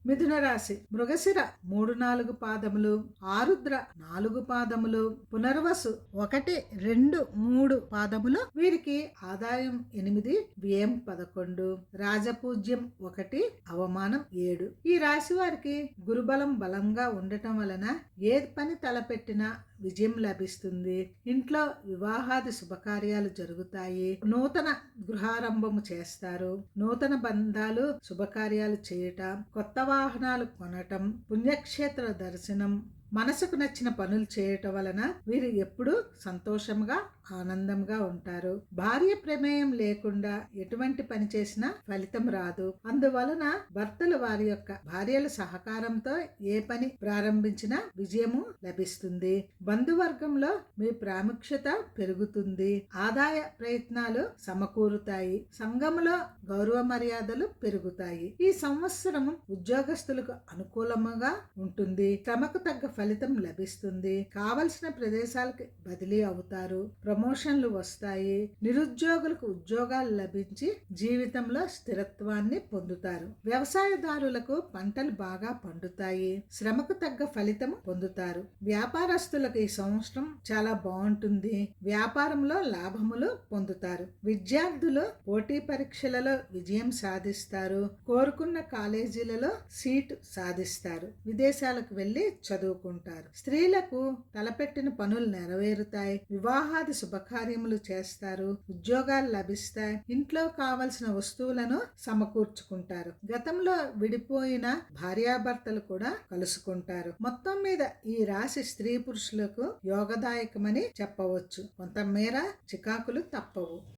మిథున రాశి మృగశిర 3-4 పాదములు, ఆరుద్ర 4 పాదములు, పునర్వసు 1, 2, 3 పాదములు. వీరికి ఆదాయం 8, వ్యయం 11, రాజపూజ్యం 1, అవమానం 7. ఈ రాశి వారికి గురుబలం బలంగా ఉండటం వలన ఏ పని తలపెట్టినా విజయం లభిస్తుంది. ఇంట్లో వివాహాది శుభకార్యాలు జరుగుతాయి. నూతన గృహారంభము చేస్తారు. నూతన బంధాలు శుభకార్యాలు చేయటం, కొత్త వాహనాలు కొనటం, పుణ్యక్షేత్ర దర్శనం, మనసుకు నచ్చిన పనులు చేయటం వలన వీరు ఎప్పుడూ సంతోషంగా ఆనందంగా ఉంటారు. భార్య ప్రమేయం లేకుండా ఎటువంటి పని చేసినా ఫలితం రాదు. అందువలన భర్తలు వారి యొక్క భార్యల సహకారంతో ఏ పని ప్రారంభించినా విజయము లభిస్తుంది. బంధువర్గంలో మీ ప్రాముఖ్యత పెరుగుతుంది. ఆదాయ ప్రయత్నాలు సమకూరుతాయి. సంఘములో గౌరవ మర్యాదలు పెరుగుతాయి. ఈ సంవత్సరం ఉద్యోగస్తులకు అనుకూలముగా ఉంటుంది. శ్రమకు తగ్గ ఫలితం లభిస్తుంది. కావలసిన ప్రదేశాలకు బదిలీ అవుతారు. ప్రమోషన్లు వస్తాయి. నిరుద్యోగులకు ఉద్యోగాలు లభించి జీవితంలో స్థిరత్వాన్ని పొందుతారు. వ్యవసాయదారులకు పంటలు బాగా పండుతాయి. శ్రమకు తగ్గ ఫలితం పొందుతారు. వ్యాపారస్తులకు ఈ సంవత్సరం చాలా బాగుంటుంది. వ్యాపారంలో లాభములు పొందుతారు. విద్యార్థులు పోటీ పరీక్షలలో విజయం సాధిస్తారు. కోరుకున్న కాలేజీలలో సీటు సాధిస్తారు. విదేశాలకు వెళ్లి చదువుకుంటారు. స్త్రీలకు తలపెట్టిన పనులు నెరవేరుతాయి. వివాహాది శుభకార్యములు చేస్తారు. ఉద్యోగాలు లభిస్తాయి. ఇంట్లో కావలసిన వస్తువులను సమకూర్చుకుంటారు. గతంలో విడిపోయిన భార్యాభర్తలు కూడా కలుసుకుంటారు. మొత్తం మీద ఈ రాశి స్త్రీ పురుషులకు యోగదాయకమని చెప్పవచ్చు. కొంతమేర చికాకులు తప్పవు.